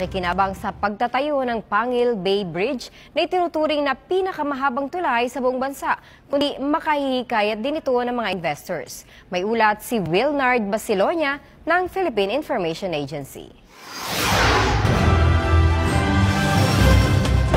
Kinabang sa pagtatayo ng Pangil Bay Bridge na itinuturing na pinakamahabang tulay sa buong bansa, kundi makahihikayat din ito ng mga investors. May ulat si Wilnard Basilonia ng Philippine Information Agency.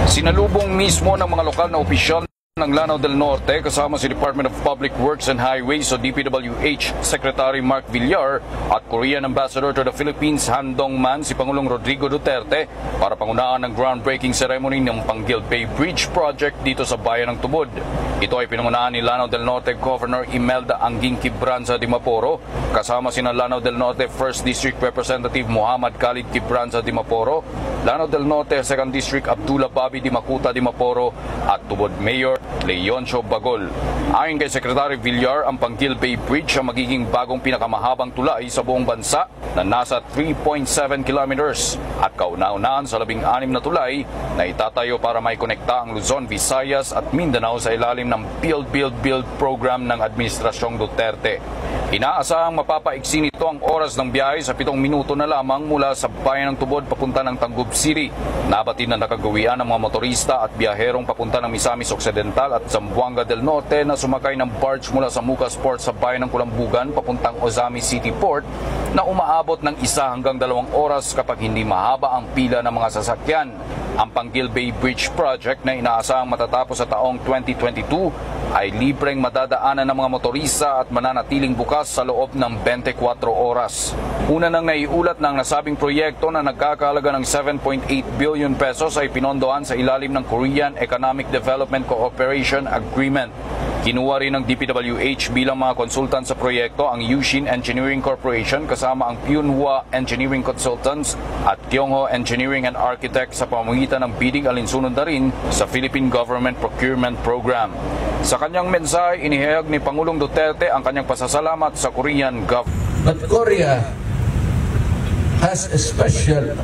Sinalubong mismo ng mga lokal na opisyal ng Lanao del Norte kasama si Department of Public Works and Highways o DPWH Secretary Mark Villar at Korean Ambassador to the Philippines Han Dong-man si Pangulong Rodrigo Duterte para pangunahan ng groundbreaking ceremony ng Pangil Bay Bridge Project dito sa bayan ng Tubod. Ito ay pinangunahan ni Lanao del Norte Governor Imelda Anguing Quibranza Dimaporo kasama sina Lanao del Norte 1st District Representative Muhammad Khalid Quibranza Dimaporo, Lanao del Norte 2nd District Abdullah Bobby Dimacuta Dimaporo at Tubod Mayor Leoncio Bagol. Ayon kay Secretary Villar, ang Pangil Bay Bridge ang magiging bagong pinakamahabang tulay sa buong bansa na nasa 3.7 kilometers at kauna-unahan sa 16 na tulay na itatayo para maikonekta ang Luzon, Visayas at Mindanao sa ilalim ng Build program ng Administrasyong Duterte. Inaasahang mapapaiksi nito ang oras ng biyahe sa 7 minuto na lamang mula sa bayan ng Tubod papunta ng Tangub City. Nabatid na nakagawian ng mga motorista at biyaherong papunta ng Misamis Occidental at Zamboanga del Norte na sumakay ng barge mula sa Mucas Port sa bayan ng Kulambugan papuntang Ozami City Port na umaabot ng 1 hanggang 2 oras kapag hindi mahaba ang pila ng mga sasakyan. Ang Pangil Bay Bridge Project na inaasahang matatapos sa taong 2022 ay libreng madadaanan ng mga motorista at mananatiling bukas sa loob ng 24 oras. Una nang naiulat ng nasabing proyekto na nagkakahalaga ng 7.8 billion pesos ay pinondohan sa ilalim ng Korean Economic Development Cooperation Agreement. Kinuha rin ng DPWH bilang mga konsultant sa proyekto ang Yushin Engineering Corporation kasama ang Pyunhua Engineering Consultants at Kyungho Engineering and Architects sa pamamagitan ng bidding alinsunod na rin sa Philippine Government Procurement Program. Sa kanyang mensahe, inihayag ni Pangulong Duterte ang kanyang pasasalamat sa Korean government. But Korea has a special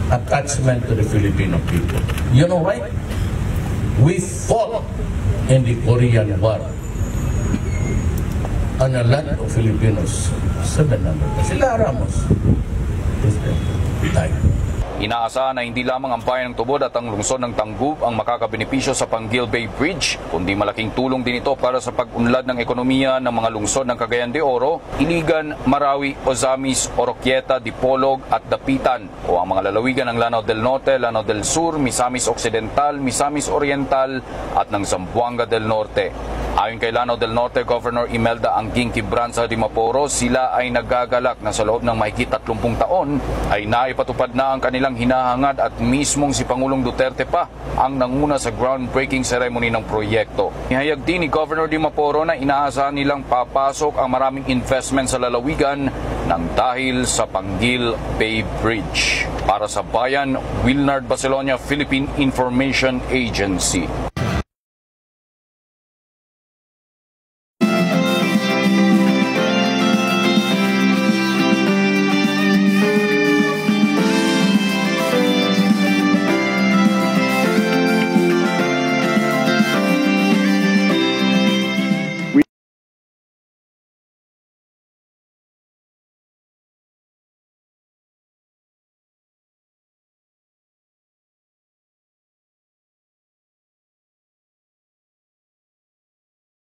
attachment to the Filipino people. You know why? We fought in the Korean War. And a lot of Filipinos, 700, sila Ramos, died. Inaasahan na hindi lamang ang bayan ng Tubod at ang lungsod ng Tangub ang makakabenepisyo sa Pangil Bay Bridge, kundi malaking tulong din ito para sa pag-unlad ng ekonomiya ng mga lungsod ng Cagayan de Oro, Iligan, Marawi, Ozamis, Oroquieta, Dipolog at Dapitan o ang mga lalawigan ng Lanao del Norte, Lanao del Sur, Misamis Occidental, Misamis Oriental at ng Zamboanga del Norte. Ayon kay Lanao del Norte Governor Imelda Anguing Quibranza Dimaporo, sila ay nagagalak na sa loob ng mahigit 30 taon ay naipatupad na ang kanilang hinahangad at mismong si Pangulong Duterte pa ang nanguna sa groundbreaking ceremony ng proyekto. Ihayag din ni Governor Dimaporo na inaasahan nilang papasok ang maraming investment sa lalawigan ng dahil sa Pangil Bay Bridge. Para sa Bayan, Wilnard Basilonia, Philippine Information Agency.